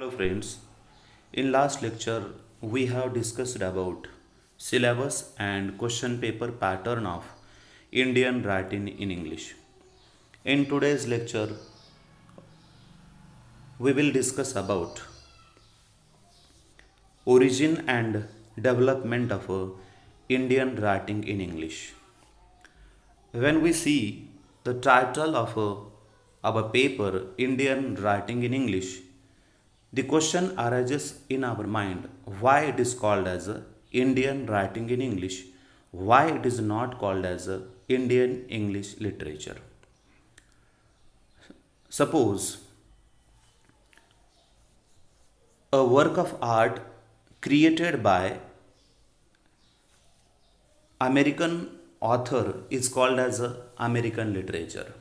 Hello friends, in last lecture we have discussed about syllabus and question paper pattern of Indian writing in English. In today's lecture we will discuss about origin and development of Indian writing in English. When we see the title of our paper Indian writing in English, the question arises in our mind why it is called as a Indian writing in English, why it is not called as a Indian English literature. Suppose a work of art created by American author is called as a American literature.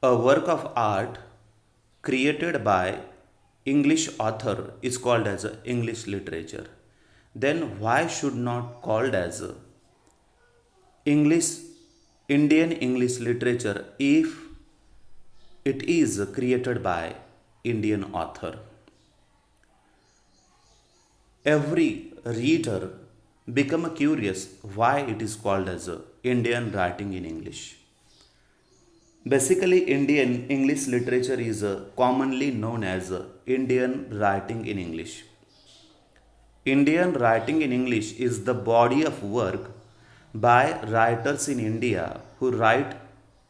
A work of art created by English author is called as a English literature. Then why should not called as a English Indian English literature if it is created by Indian author? Every reader become curious why it is called as a Indian writing in English. Basically, Indian English literature is commonly known as Indian writing in English. Indian writing in English is the body of work by writers in India who write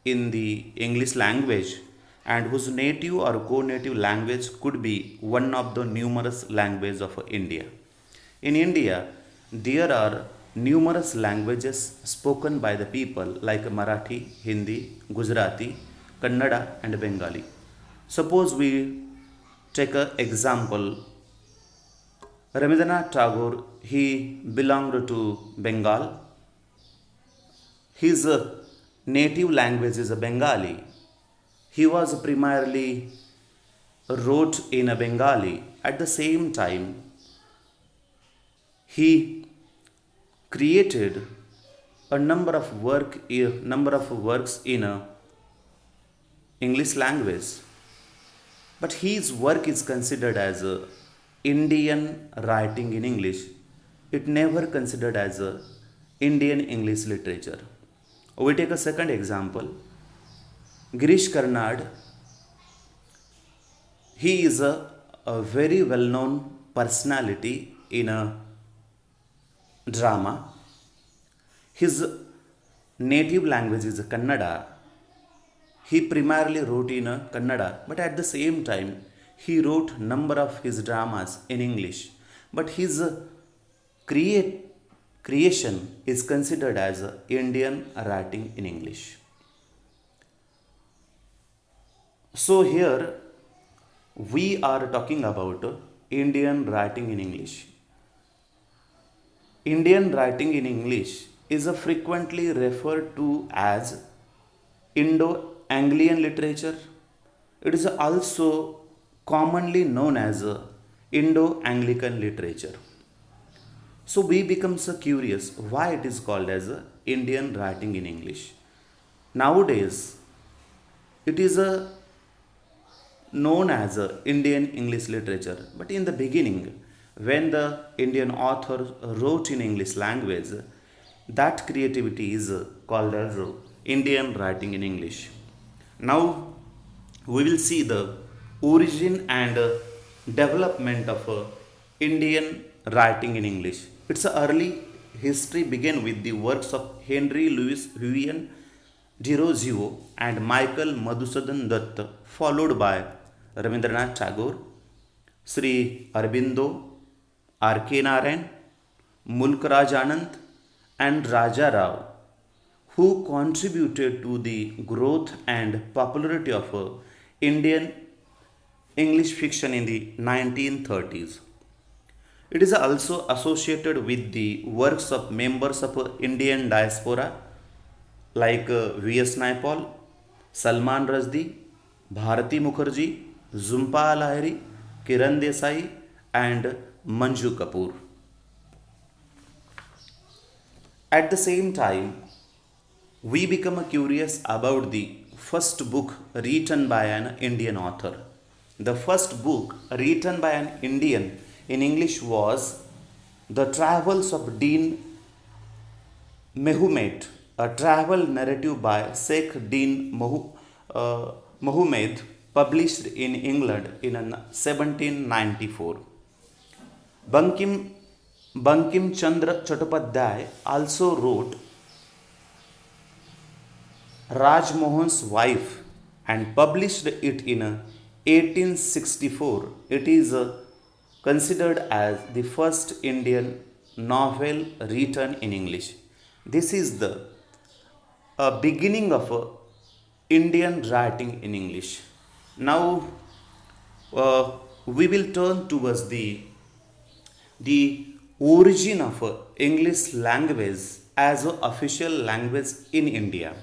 in the English language and whose native or co-native language could be one of the numerous languages of India. In India, there are numerous languages spoken by the people like Marathi, Hindi, Gujarati, Kannada and Bengali. Suppose we take an example. Rabindranath Tagore, he belonged to Bengal. His native language is Bengali. He was primarily wrote in a Bengali. At the same time, he created a number of works in English language, but his work is considered as Indian writing in English. It never considered as Indian English literature. We take a second example. Girish Karnad, he is a very well-known personality in a drama. His native language is Kannada. He primarily wrote in Kannada, but at the same time, he wrote number of his dramas in English. But his creation is considered as Indian writing in English. So here we are talking about Indian writing in English. Indian writing in English is frequently referred to as Indo-Anglian literature. It is also commonly known as Indo-Anglican literature. So we become so curious why it is called as Indian writing in English. Nowadays, it is known as Indian English literature, but in the beginning, when the Indian author wrote in English language, that creativity is called as Indian writing in English. Now we will see the origin and development of Indian writing in English. Its early history began with the works of Henry Louis Vivian Dirozio and Michael Madhusudan Dutt, followed by Rabindranath Tagore, Sri Aurobindo, R.K. Narayan, Mulk Raj Anand, and Raja Rao, who contributed to the growth and popularity of Indian English fiction in the 1930s. It is also associated with the works of members of Indian diaspora like V.S. Naipaul, Salman Rushdie, Bharati Mukherjee, Jhumpa Lahiri, Kiran Desai, and Manju Kapoor. At the same time, we become curious about the first book written by an Indian author. The first book written by an Indian in English was The Travels of Dean Mehumet, a travel narrative by Sheikh Dean Mohammed, published in England in 1794. Bankim, Bankim Chandra Chattopadhyay also wrote Raj Mohan's Wife and published it in 1864. It is considered as the first Indian novel written in English. This is the beginning of Indian writing in English. Now we will turn towards the origin of English language as an official language in India.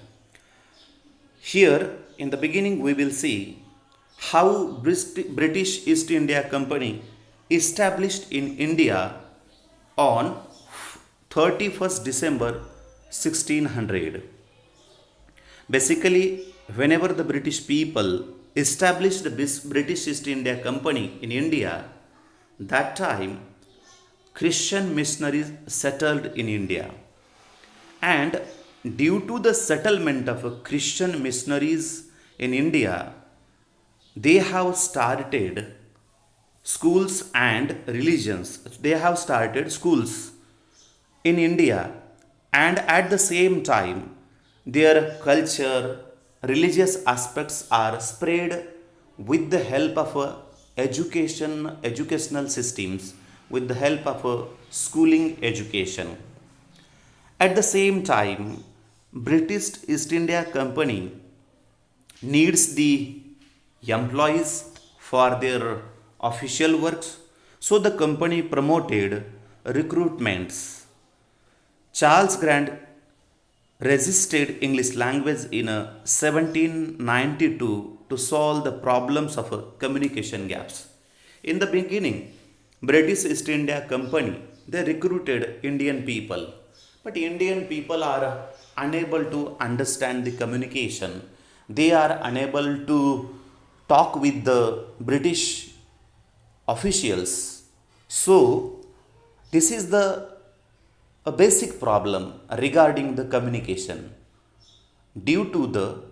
Here, in the beginning, we will see how British East India Company established in India on 31st December 1600. Basically, whenever the British people established the British East India Company in India, that time Christian missionaries settled in India. And due to the settlement of Christian missionaries in India, they have started schools and religions. They have started schools in India, and at the same time, their culture, religious aspects are spread with the help of educational systems, with the help of schooling education. At the same time, British East India Company needs the employees for their official works, so the company promoted recruitments. Charles Grant resisted English language in 1792 to solve the problems of communication gaps. In the beginning, British East India Company they recruited Indian people, but Indian people are unable to understand the communication. They are unable to talk with the British officials. So, this is a basic problem regarding the communication. Due to the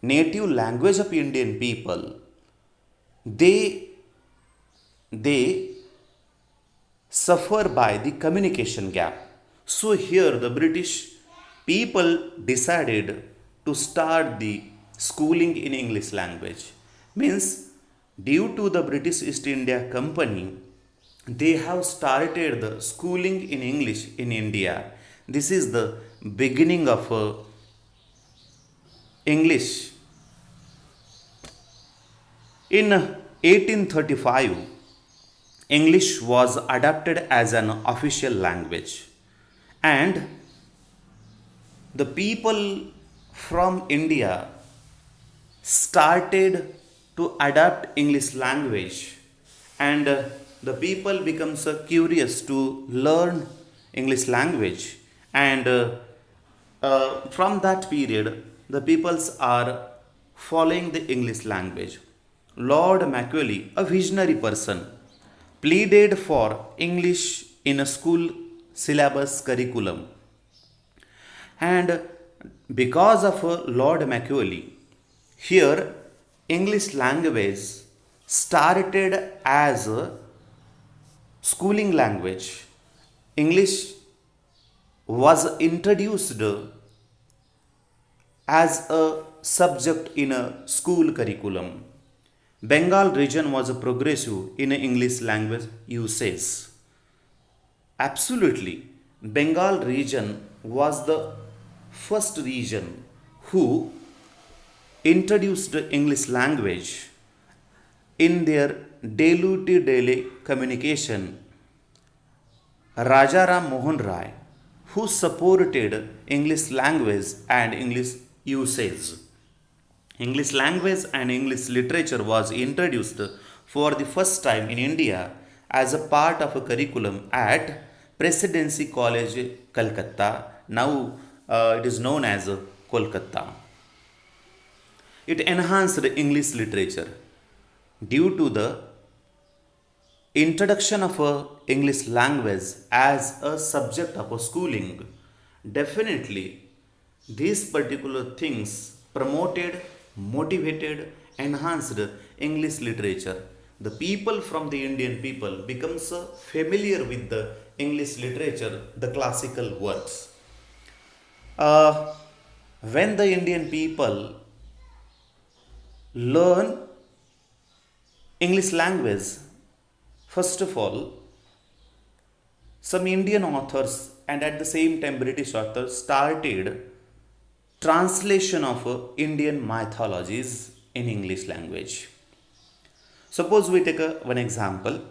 native language of Indian people, they suffer by the communication gap. So here the British people decided to start the schooling in English language. Means due to the British East India Company, they have started the schooling in English in India. This is the beginning of English. In 1835, English was adopted as an official language, and the people from India started to adapt English language, and the people becomes curious to learn English language, and from that period the peoples are following the English language. Lord Macaulay, a visionary person, pleaded for English in a school syllabus curriculum. And because of Lord Macaulay, here English language started as a schooling language. English was introduced as a subject in a school curriculum. Bengal region was progressive in English language usage. Absolutely, Bengal region was the first region who introduced English language in their day-to-day communication. Rajaram Mohan Rai, who supported English language and English usage. English language and English literature was introduced for the first time in India as a part of a curriculum at Presidency College, Calcutta. Now it is known as Kolkata. It enhanced English literature. due to the introduction of a English language as a subject of a schooling. Definitely these particular things promoted, motivated, enhanced English literature. The people from the Indian people becomes familiar with the English literature, the classical works. uh, when the Indian people learn English language, first of all, some Indian authors and at the same time British authors started translation of Indian mythologies in English language. Suppose we take one example.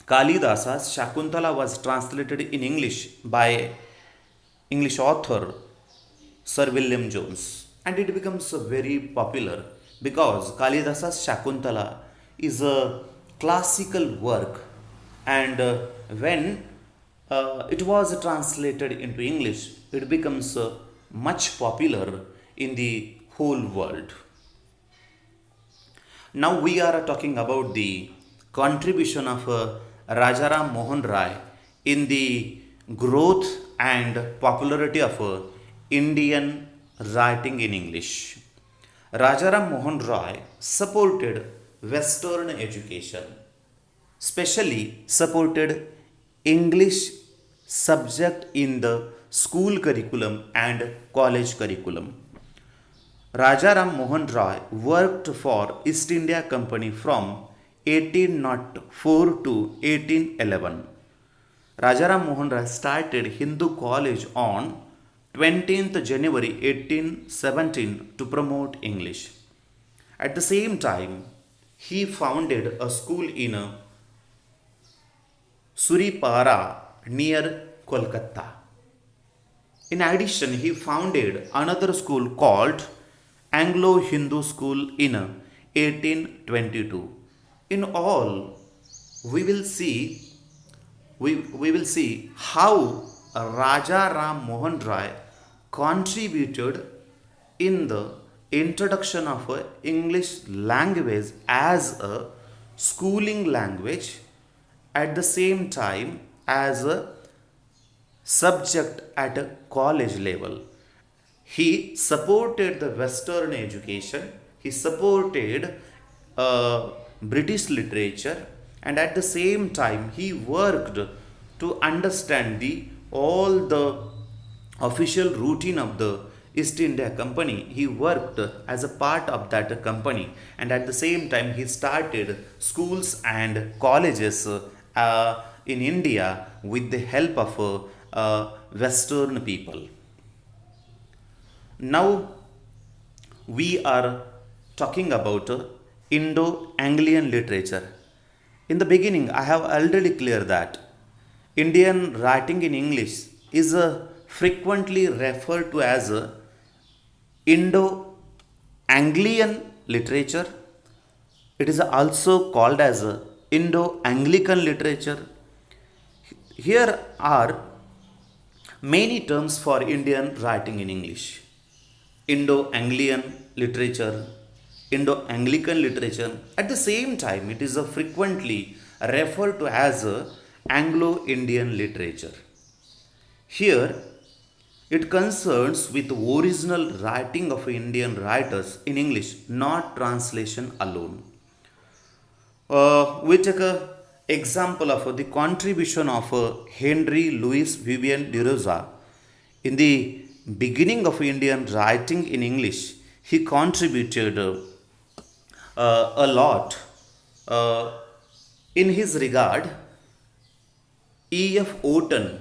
Kalidasa's Shakuntala was translated in English by English author Sir William Jones, and it becomes very popular because Kalidasa's Shakuntala is a classical work, and when it was translated into English, it becomes much popular in the whole world. Now we are talking about the contribution of Rajaram Mohan Rai in the growth and popularity of Indian writing in English. Rajaram Mohan Rai supported Western education, specially supported English subject in the school curriculum and college curriculum. Rajaram Mohan Roy worked for East India Company from 1804 to 1811. Rajaram Mohan Roy started Hindu College on 20th January 1817 to promote English. At the same time, he founded a school in Suripara near Kolkata. In addition, he founded another school called Anglo-Hindu School in 1822. In all, we will see how Raja Ram Mohan Rai contributed in the introduction of English language as a schooling language, at the same time as a subject at a college level. He supported the Western education, he supported British literature, and at the same time he worked to understand all the official routine of the East India Company. He worked as a part of that company, and at the same time he started schools and colleges in India with the help of Western people. Now we are talking about Indo-Anglian literature. In the beginning, I have already cleared that Indian writing in English is frequently referred to as Indo-Anglian literature. It is also called as Indo-Anglican literature. Here are many terms for Indian writing in English: Indo-Anglian literature, Indo-Anglican literature. At the same time, it is frequently referred to as Anglo-Indian literature. Here, it concerns with original writing of Indian writers in English, not translation alone. We take an example of the contribution of Henry Louis Vivian de Rosa. In the beginning of Indian writing in English, he contributed a lot. In his regard, E.F. Wotton,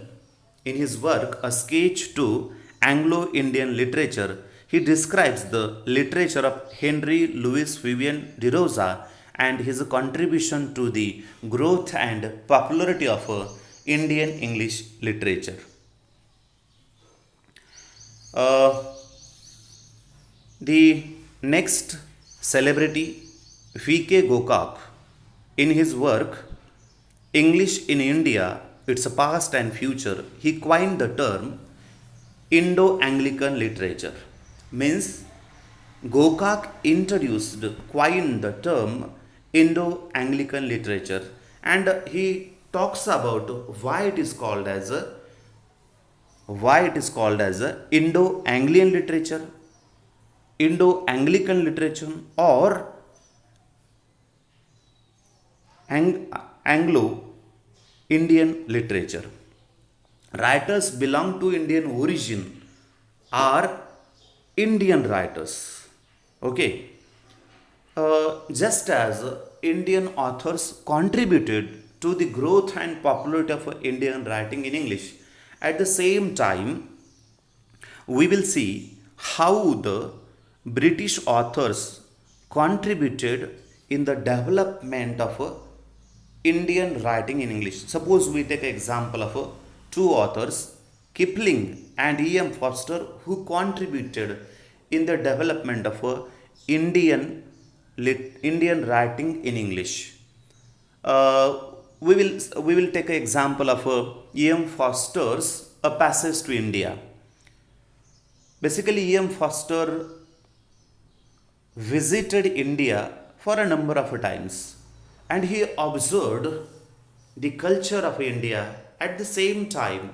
in his work A Sketch to Anglo-Indian Literature, he describes the literature of Henry Louis Vivian de Rosa and his contribution to the growth and popularity of Indian English literature. The next celebrity, V.K. Gokak, in his work English in India, Its Past and Future, he coined the term Indo-Anglican literature. Means Gokak coined the term Indo-Anglican literature, and he talks about why it is called as a Indo-Anglian literature, Indo-Anglican literature, or Anglo-Indian literature. Writers belong to Indian origin are Indian writers. Okay, just as Indian authors contributed to the growth and popularity of Indian writing in English, at the same time, we will see how the British authors contributed in the development of Indian writing in English. Suppose we take an example of two authors, Kipling and E.M. Foster, who contributed in the development of Indian writing in English. We will take an example of E.M. Foster's A Passage to India. Basically, E.M. Foster visited India for a number of times, and he observed the culture of India. At the same time,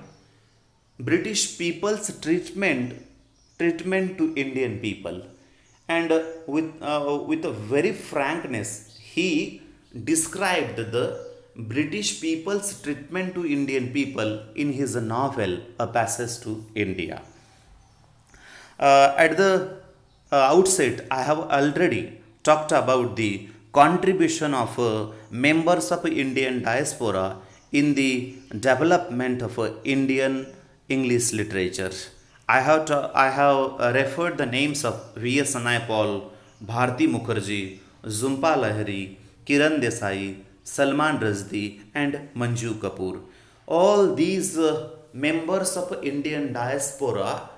British people's treatment to Indian people, and with a very frankness, he described the British people's treatment to Indian people in his novel A Passage to India. At the outset, I have already talked about the contribution of members of Indian diaspora in the development of Indian English literature. I have referred the names of V.S. Naipaul, Bharti Mukherjee, Zumpa Lahiri, Kiran Desai, Salman Rushdie, and Manju Kapoor. All these members of Indian diaspora,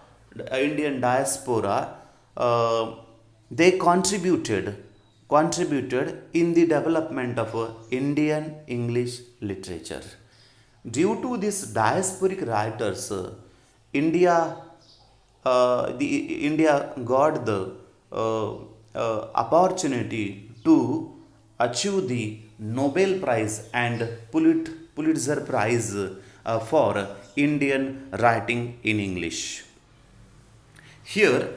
they contributed in the development of Indian English literature. Due to these diasporic writers, India got the opportunity to achieve the Nobel Prize and Pulitzer Prize for Indian writing in English. Here,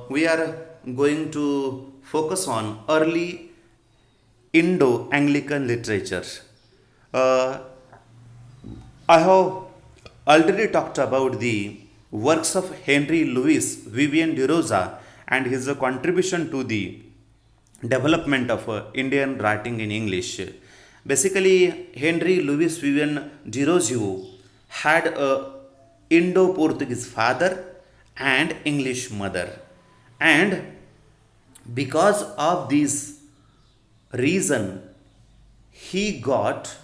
we are going to focus on early Indo-Anglican literature. I have already talked about the works of Henry Louis Vivian de Rosa and his contribution to the development of Indian writing in English. Basically, Henry Louis Vivian de Rosa had a Indo-Portuguese father and English mother, and because of this reason, he got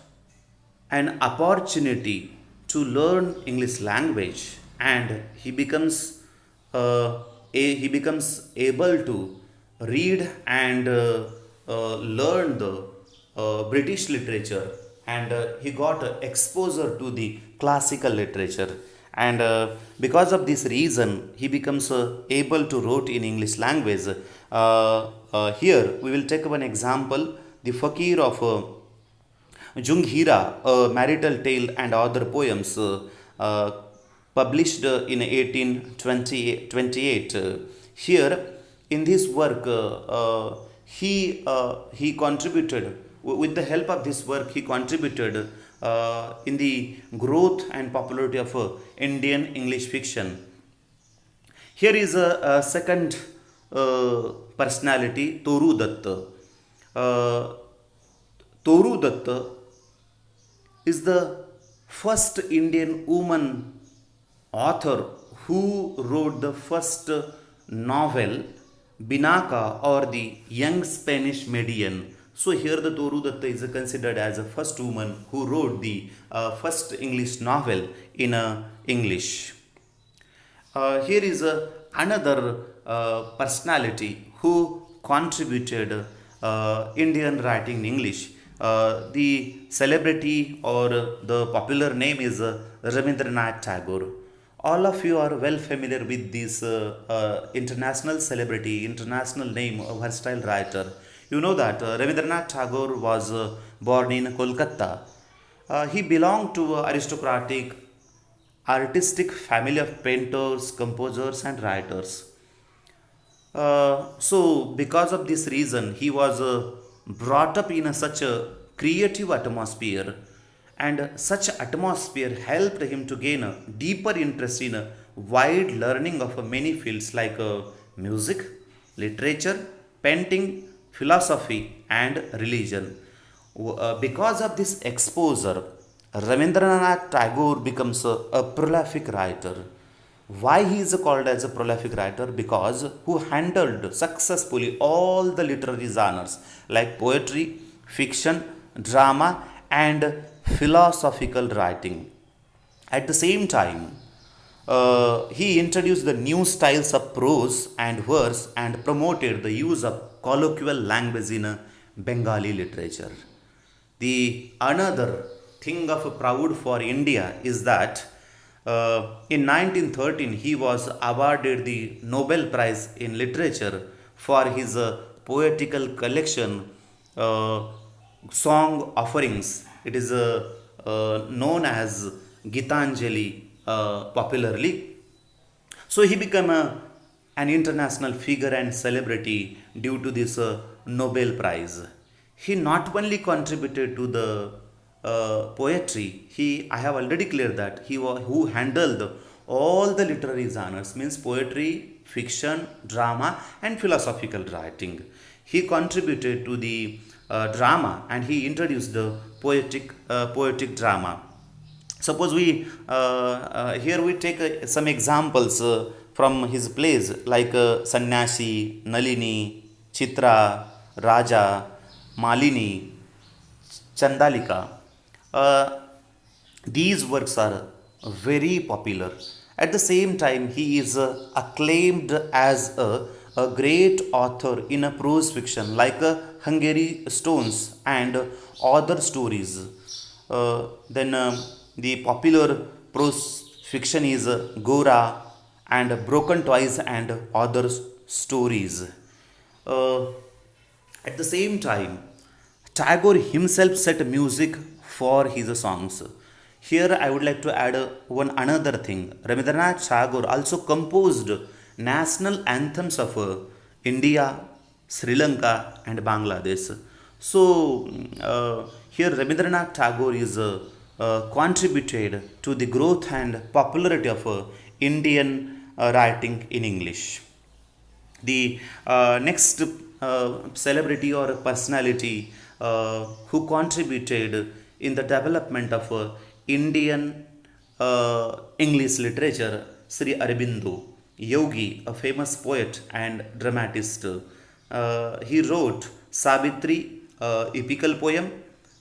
an opportunity to learn English language, and he becomes able to read and learn the British literature, and he got exposure to the classical literature, and because of this reason he becomes able to write in English language. Here we will take one example, the Fakir of Junghira, a marital tale and other poems, published in 1828. Here in this work, he contributed, with the help of this work, he contributed in the growth and popularity of Indian English fiction. Here is a second personality, Toru Datta. Toru Datta is the first Indian woman author who wrote the first novel, Binaka, or the Young Spanish Maiden. So here the Toru Datta is considered as the first woman who wrote the first English novel in English. Here is another personality who contributed Indian writing in English. The celebrity or the popular name is Rabindranath Tagore. All of you are well familiar with this international celebrity, international name, versatile writer. You know that Rabindranath Tagore was born in Kolkata. He belonged to aristocratic, artistic family of painters, composers, and writers. Because of this reason, he was brought up in such a creative atmosphere, and such atmosphere helped him to gain a deeper interest in a wide learning of many fields like music, literature, painting, philosophy, and religion. Because of this exposure, Rabindranath Tagore becomes a prolific writer. Why he is called as a prolific writer? Because who handled successfully all the literary genres like poetry, fiction, drama, and philosophical writing. At the same time, he introduced the new styles of prose and verse and promoted the use of colloquial language in Bengali literature. The another thing of proud for India is that in 1913 he was awarded the Nobel Prize in Literature for his poetical collection, uh, Song Offerings. It is known as Gitanjali popularly. So he became an international figure and celebrity due to this Nobel Prize. He not only contributed to the poetry, I have already cleared that who handled all the literary genres, means poetry, fiction, drama, and philosophical writing. He contributed to the drama, and he introduced the poetic drama. Suppose we here we take some examples from his plays like Sannyasi, Nalini, Chitra, Raja, Malini, Chandalika. Uh, these works are very popular. At the same time, he is acclaimed as a great author in a prose fiction like Hungary Stones and other stories. Then the popular prose fiction is Gora and Broken Toys and other stories. Uh, at the same time, Tagore himself set music for his songs. Here I would like to add one another thing. Rabindranath Tagore also composed national anthems of India, Sri Lanka, and Bangladesh. So here Rabindranath Tagore is contributed to the growth and popularity of Indian writing in English. The next celebrity or personality who contributed in the development of Indian English literature, Sri Aurobindo, Yogi, a famous poet and dramatist. He wrote Savitri, epical poem,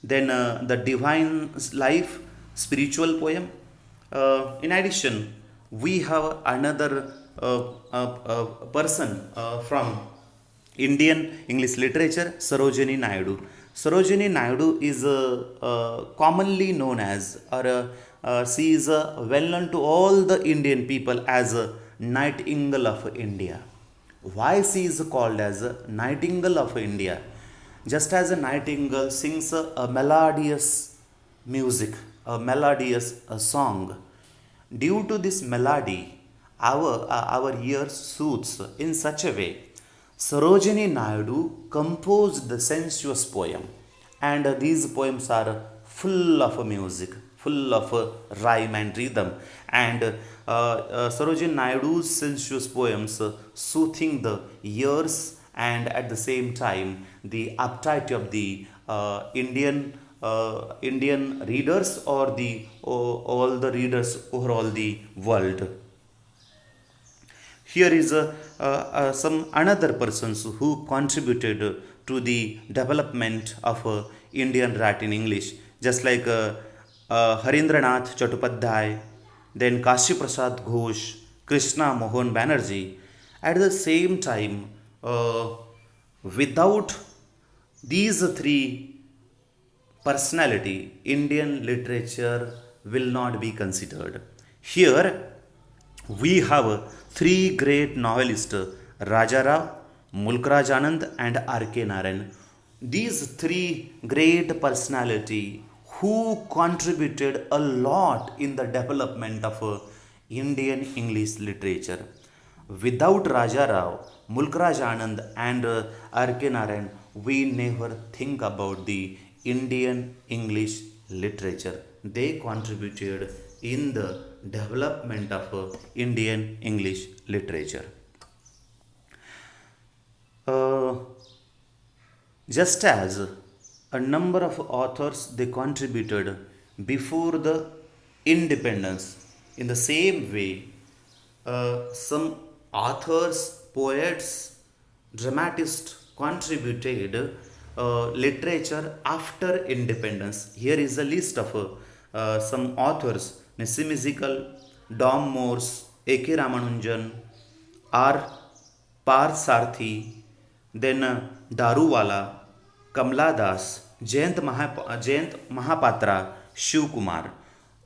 then the Divine Life, spiritual poem. In addition, we have another person from Indian English literature, Sarojini Naidu. Sarojini Naidu is commonly known as, or she is well known to all the Indian people as a Nightingale of India. Why she is called as a Nightingale of India? Just as a nightingale sings a melodious music, a melodious song. Due to this melody, our ears soothes in such a way. Sarojini Naidu composed the sensuous poem, and these poems are full of music, full of rhyme and rhythm. And Sarojini Naidu's sensuous poems soothing the ears and at the same time the appetite of the Indian readers or the all the readers over all the world. Here is some another persons who contributed to the development of Indian writing English, just like Harindranath Chattopadhyay, then Kashi Prasad Ghosh, Krishna Mohan Banerjee. At the same time, without these three personality, Indian literature will not be considered. Here we have three great novelists, Raja Rao, Mulk Raj Anand, and R.K. Narayan, these three great personality who contributed a lot in the development of Indian English literature. Without Raja Rao, Mulkraj Anand and R.K. Narayan, we never think about the Indian English literature. They contributed in the development of Indian English literature. Uh, just as a number of authors they contributed before the independence, in the same way some authors, poets, dramatists contributed literature after independence. Here is a list of some authors: Nissim Ezekiel, Dom Morse, A.K. Ramanujan, R. Parsarthi, then Daruwala, Kamla Das, Jayant Mahapatra, Shiv Kumar.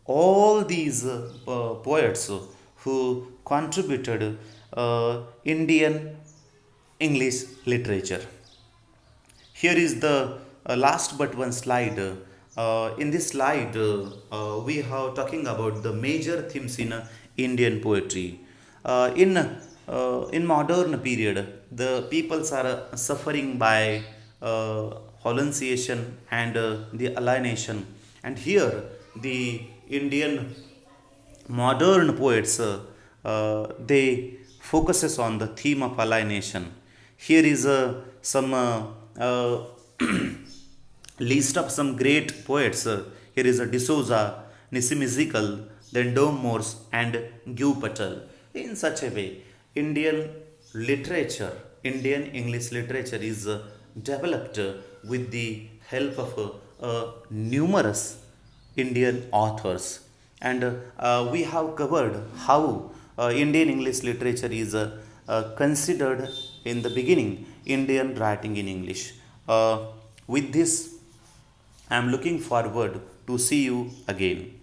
All these poets who contributed Indian English literature. Here is the last but one slide. In this slide, we have talking about the major themes in Indian poetry. In modern period, the peoples are suffering by Hollandization and the alienation. And here, the Indian modern poets they focuses on the theme of alienation. Here is some list of some great poets. Here is a D'Souza, Nissim Ezekiel, then Dom Morse and Giu Patel. In such a way, Indian literature, Indian English literature is developed with the help of numerous Indian authors. And we have covered how Indian English literature is considered in the beginning Indian writing in English. With this, I am looking forward to see you again.